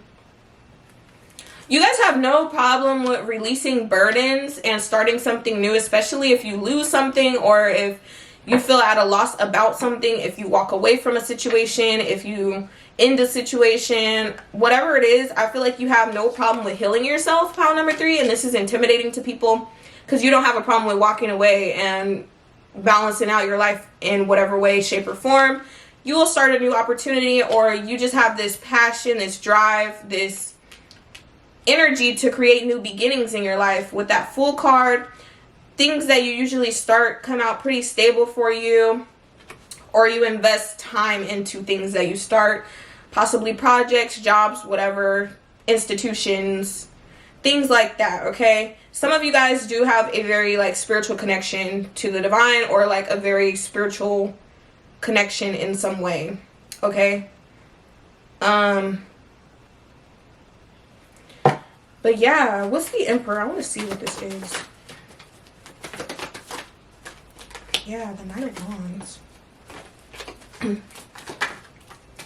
You guys have no problem with releasing burdens and starting something new, especially if you lose something, or if you feel at a loss about something, if you walk away from a situation, if you end a situation, whatever it is, I feel like you have no problem with healing yourself, pile number 3, and this is intimidating to people because you don't have a problem with walking away and balancing out your life in whatever way, shape, or form. You will start a new opportunity, or you just have this passion, this drive, this energy to create new beginnings in your life. With that Fool card, things that you usually start come out pretty stable for you, or you invest time into things that you start, possibly projects, jobs, whatever, institutions, things like that, okay? Some of you guys do have a very like spiritual connection to the divine, or like a very spiritual connection in some way, okay? But yeah, what's the Emperor? I want to see what this is. Yeah, the Knight of Wands.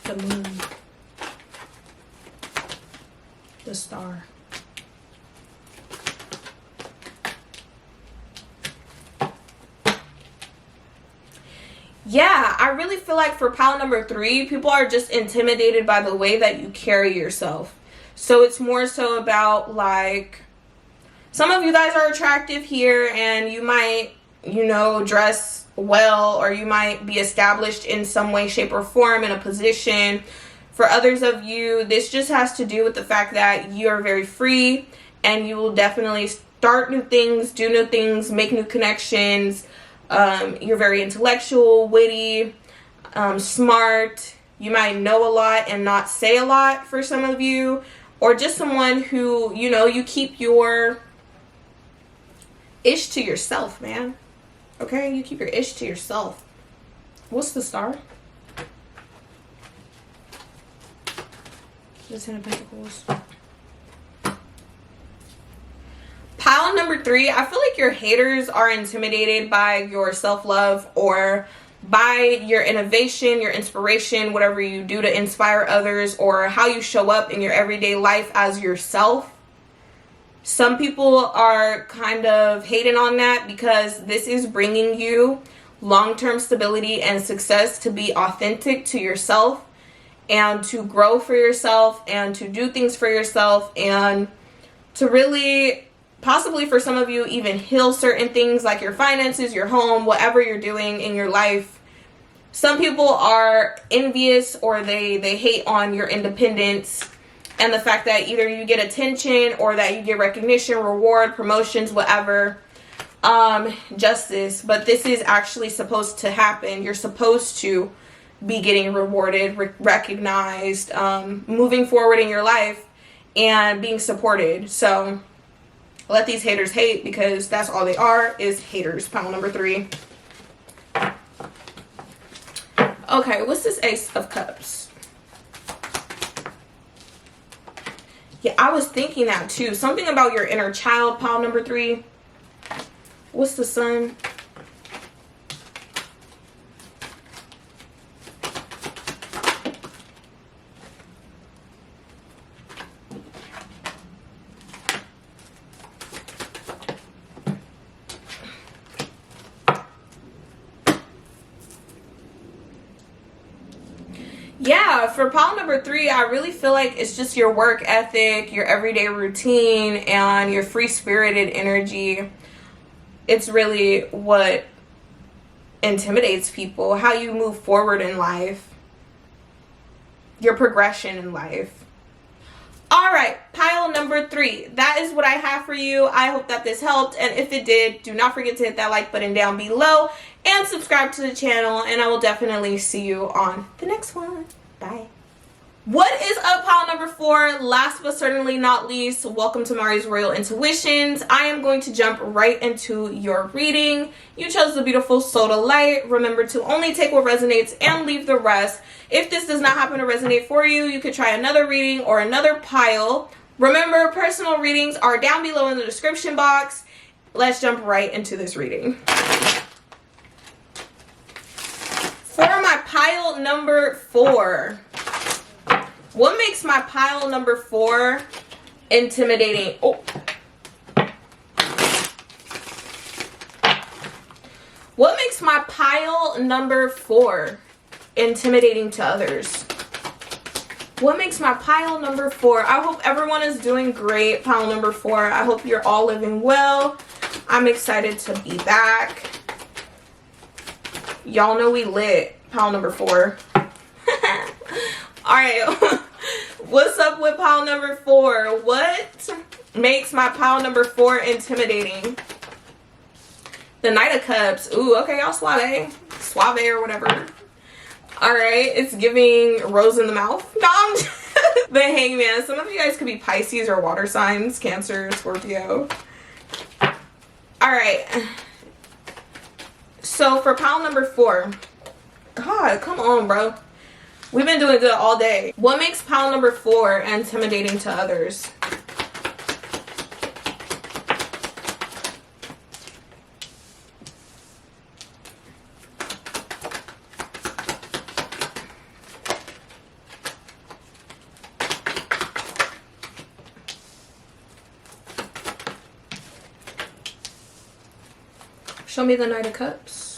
The Moon. The Star. Yeah, I really feel like for pile number 3, people are just intimidated by the way that you carry yourself. So it's more so about like, some of you guys are attractive here and you might, you know, dress well, or you might be established in some way, shape, or form in a position. For others of you, this just has to do with the fact that you are very free and you will definitely start new things, do new things, make new connections. You're very intellectual, witty, smart. You might know a lot and not say a lot for some of you, or just someone who, you know, you keep your ish to yourself, man. Okay, you keep your ish to yourself. What's the Star? The Ten of Pentacles. Pile number 3, I feel like your haters are intimidated by your self-love, or by your innovation, your inspiration, whatever you do to inspire others, or how you show up in your everyday life as yourself. Some people are kind of hating on that because this is bringing you long-term stability and success to be authentic to yourself and to grow for yourself and to do things for yourself and to really, possibly for some of you, even heal certain things like your finances, your home, whatever you're doing in your life. Some people are envious, or they hate on your independence and the fact that either you get attention or that you get recognition, reward, promotions, whatever, justice. But this is actually supposed to happen. You're supposed to be getting rewarded, recognized, moving forward in your life and being supported. So let these haters hate, because that's all they are, is haters. Pile number 3. Okay, what's this Ace of Cups? Yeah, I was thinking that too. Something about your inner child, pile number 3. What's the Sun? Yeah, for pile number 3, I really feel like it's just your work ethic, your everyday routine, and your free-spirited energy. It's really what intimidates people, how you move forward in life, your progression in life. All right, pile number 3. That is what I have for you. I hope that this helped, and if it did, do not forget to hit that like button down below and subscribe to the channel, and I will definitely see you on the next one. Bye. What is up, pile number 4? Last but certainly not least, welcome to Mari's Royal Intuitions. I am going to jump right into your reading. You chose the beautiful Soda Light. Remember to only take what resonates and leave the rest. If this does not happen to resonate for you, you could try another reading or another pile. Remember, personal readings are down below in the description box. Let's jump right into this reading. For my pile number 4, what makes my pile number 4 intimidating? Oh. What makes my my pile number 4 intimidating to others? What makes my pile number 4? I hope everyone is doing great. Pile number 4. I hope you're all living well. I'm excited to be back. Y'all know we lit. Pile number 4. Alright. What's up with pile number 4? What makes my pile number 4 intimidating? The Knight of Cups. Ooh, okay, y'all suave. Suave or whatever. Alright, it's giving rose in the mouth. No, the Hangman. Some of you guys could be Pisces or water signs. Cancer, Scorpio. Alright. So for pile number 4. God, come on, bro. We've been doing good all day. What makes pile number 4 intimidating to others? Show me the Knight of Cups.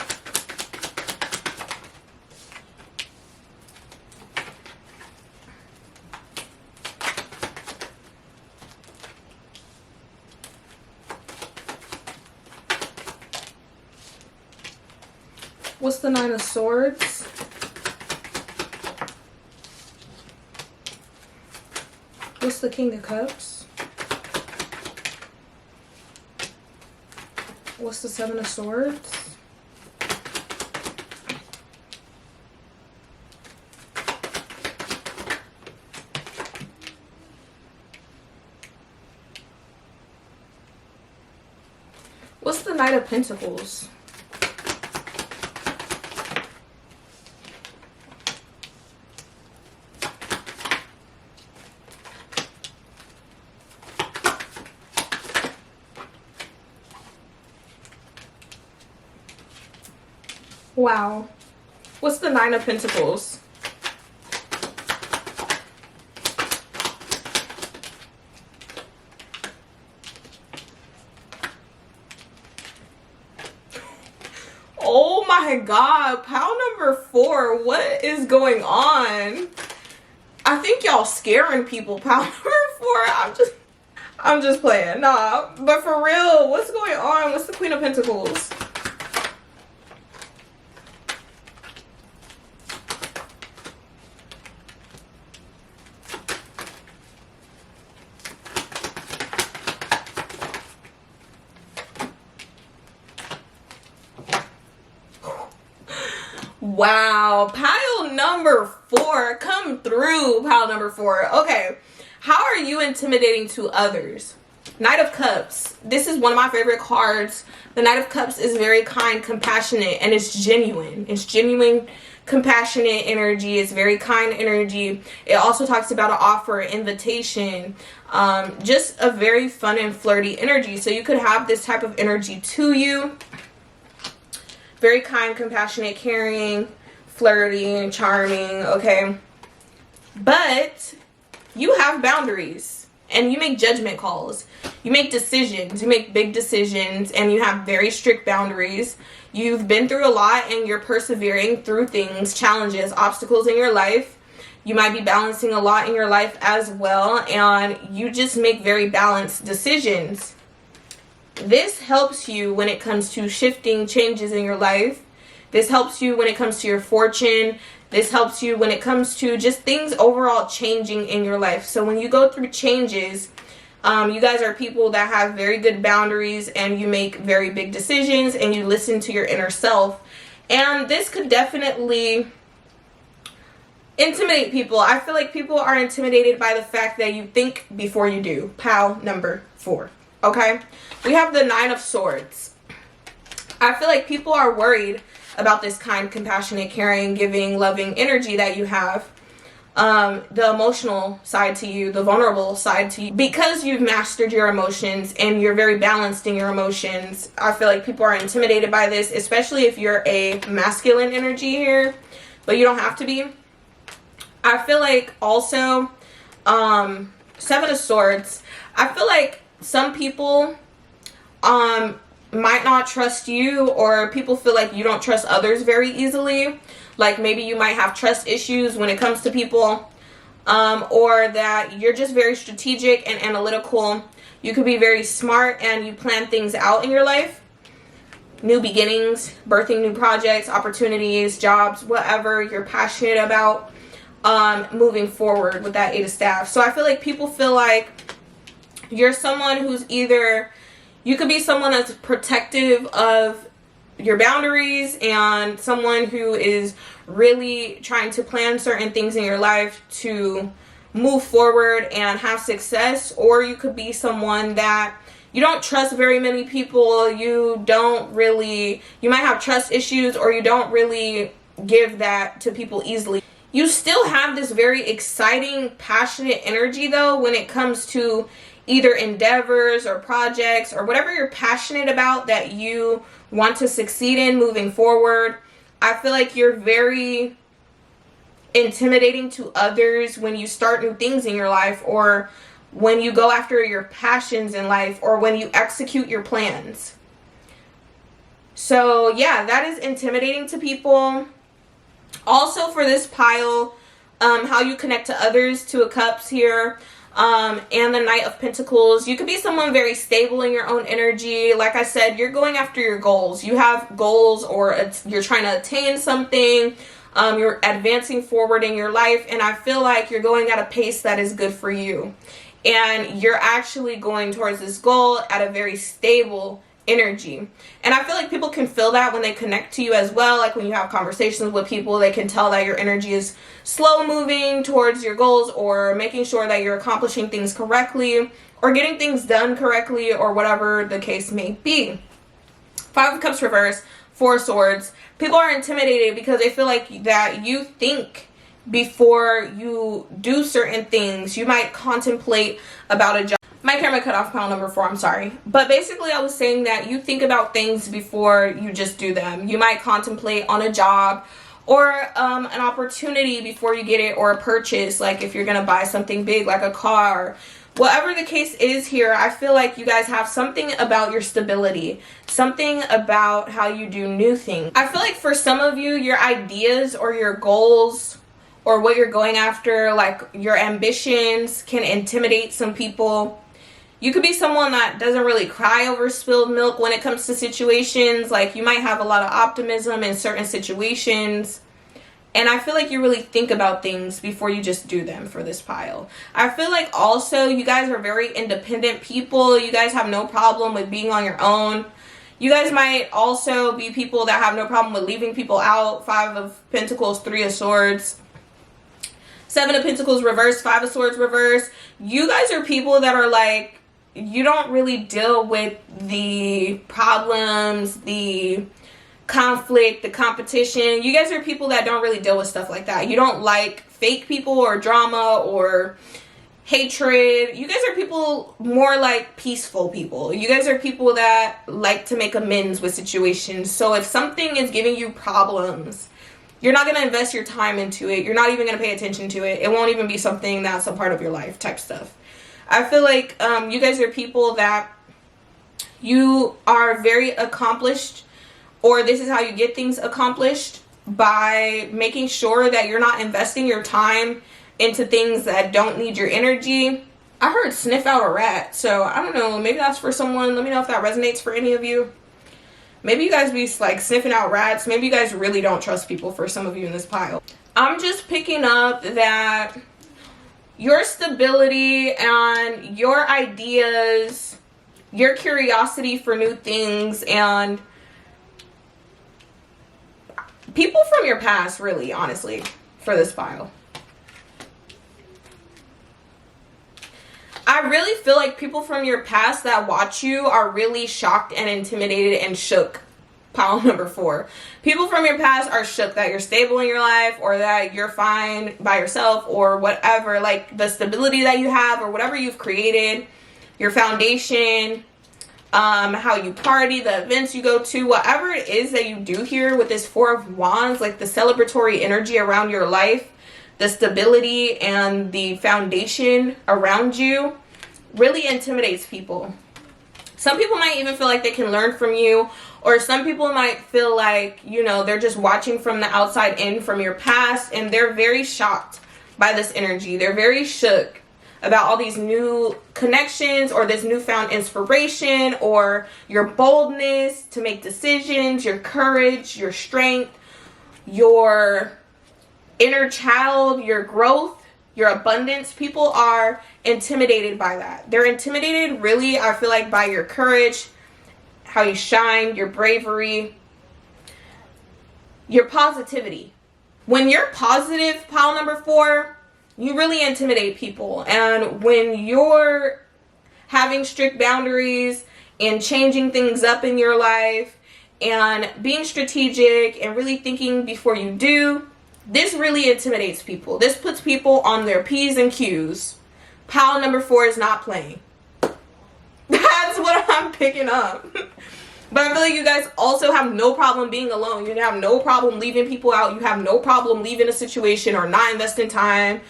What's the Nine of Swords? What's the King of Cups? What's the Seven of Swords? What's the Knight of Pentacles? Wow. What's the Nine of Pentacles? Oh my God. Pile number 4. What is going on? I think y'all scaring people. Pile number 4. I'm just playing. Nah. But for real, what's going on? What's the Queen of Pentacles? Wow, pile number 4, come through, pile number 4. Okay, how are you intimidating to others? Knight of Cups. This is one of my favorite cards. The Knight of Cups is very kind, compassionate, and it's genuine. It's genuine, compassionate energy. It's very kind energy. It also talks about an offer, invitation, just a very fun and flirty energy. So you could have this type of energy to you. Very kind, compassionate, caring, flirty, and charming, okay? But you have boundaries and you make judgment calls. You make decisions. You make big decisions and you have very strict boundaries. You've been through a lot and you're persevering through things, challenges, obstacles in your life. You might be balancing a lot in your life as well, and you just make very balanced decisions. This helps you when it comes to shifting changes in your life. This helps you when it comes to your fortune. This helps you when it comes to just things overall changing in your life. So when you go through changes, you guys are people that have very good boundaries and you make very big decisions and you listen to your inner self. And this could definitely intimidate people. I feel like people are intimidated by the fact that you think before you do. Pile number 4. Okay, we have the Nine of Swords. I feel like people are worried about this kind, compassionate, caring, giving, loving energy that you have. The emotional side to you, the vulnerable side to you. Because you've mastered your emotions and you're very balanced in your emotions, I feel like people are intimidated by this, especially if you're a masculine energy here, but you don't have to be. I feel like also, Seven of Swords, I feel like some people might not trust you, or people feel like you don't trust others very easily. Like maybe you might have trust issues when it comes to people, or that you're just very strategic and analytical. You could be very smart and you plan things out in your life. New beginnings, birthing new projects, opportunities, jobs, whatever you're passionate about, moving forward with that 8 of Staff. So I feel like people feel like you're someone who's either, you could be someone that's protective of your boundaries and someone who is really trying to plan certain things in your life to move forward and have success, or you could be someone that you don't trust very many people. You might have trust issues, or you don't really give that to people easily. You still have this very exciting, passionate energy though when it comes to either endeavors or projects or whatever you're passionate about that you want to succeed in moving forward. I feel like you're very intimidating to others when you start new things in your life, or when you go after your passions in life, or when you execute your plans. So yeah, that is intimidating to people. Also for this pile, how you connect to others, 2 of Cups here, and the Knight of Pentacles. You could be someone very stable in your own energy. Like I said, you're going after your goals. You have goals, or you're trying to attain something. You're advancing forward in your life, and I feel like you're going at a pace that is good for you. And you're actually going towards this goal at a very stable energy. And I feel like people can feel that when they connect to you as well. Like when you have conversations with people, they can tell that your energy is slow moving towards your goals, or making sure that you're accomplishing things correctly, or getting things done correctly, or whatever the case may be. 5 of Cups reverse, 4 of Swords. People are intimidated because they feel like that you think before you do certain things. You might contemplate about a job. My camera cut off pile number 4, I'm sorry. But basically I was saying that you think about things before you just do them. You might contemplate on a job, or an opportunity before you get it, or a purchase, like if you're gonna buy something big like a car. Whatever the case is here, I feel like you guys have something about your stability, something about how you do new things. I feel like for some of you, your ideas or your goals or what you're going after, like your ambitions, can intimidate some people. You could be someone that doesn't really cry over spilled milk when it comes to situations. Like you might have a lot of optimism in certain situations. And I feel like you really think about things before you just do them for this pile. I feel like also you guys are very independent people. You guys have no problem with being on your own. You guys might also be people that have no problem with leaving people out. 5 of Pentacles, 3 of Swords. 7 of Pentacles reverse, 5 of Swords reverse. You guys are people that are like, you don't really deal with the problems, the conflict, the competition. You guys are people that don't really deal with stuff like that. You don't like fake people or drama or hatred. You guys are people more like peaceful people. You guys are people that like to make amends with situations. So if something is giving you problems, you're not going to invest your time into it. You're not even going to pay attention to it. It won't even be something that's a part of your life type stuff. I feel like you guys are people that you are very accomplished, or this is how you get things accomplished, by making sure that you're not investing your time into things that don't need your energy. I heard sniff out a rat, so I don't know, maybe that's for someone. Let me know if that resonates for any of you. Maybe you guys be like sniffing out rats. Maybe you guys really don't trust people, for some of you in this pile. I'm just picking up that your stability and your ideas, your curiosity for new things, and people from your past, really, honestly, for this pile. I really feel like people from your past that watch you are really shocked and intimidated and shook. Pile number 4. People from your past are shook that you're stable in your life, or that you're fine by yourself, or whatever. Like the stability that you have, or whatever you've created, your foundation, how you party, the events you go to, whatever it is that you do here with this 4 of Wands, like the celebratory energy around your life, the stability and the foundation around you really intimidates people. Some people might even feel like they can learn from you, or some people might feel like, you know, they're just watching from the outside in from your past, and they're very shocked by this energy. They're very shook about all these new connections, or this newfound inspiration, or your boldness to make decisions, your courage, your strength, your inner child, your growth, your abundance. People are intimidated by that. They're intimidated, really, I feel like, by your courage, how you shine, your bravery, your positivity. When you're positive, pile number 4, you really intimidate people. And when you're having strict boundaries and changing things up in your life and being strategic and really thinking before you do, this really intimidates people. This puts people on their P's and Q's. Pile number 4 is not playing. That's what I'm picking up. But I feel like you guys also have no problem being alone. You have no problem leaving people out. You have no problem leaving a situation or not investing time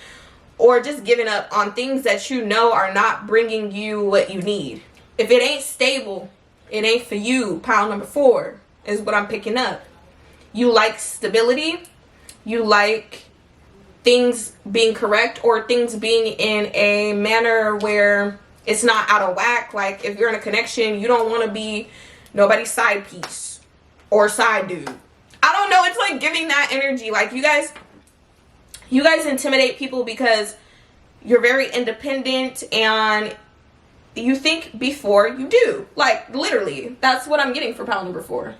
or just giving up on things that you know are not bringing you what you need. If it ain't stable, it ain't for you. Pile number 4 is what I'm picking up. You like stability. You like things being correct, or things being in a manner where it's not out of whack. Like if you're in a connection, you don't want to be nobody's side piece or side dude. I don't know. It's like giving that energy. Like you guys intimidate people because you're very independent and you think before you do. Like literally, that's what I'm getting for pile number 4.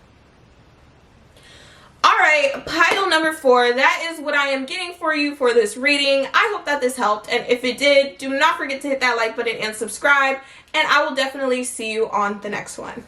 Alright, pile number 4, that is what I am getting for you for this reading. I hope that this helped, and if it did, do not forget to hit that like button and subscribe, and I will definitely see you on the next one.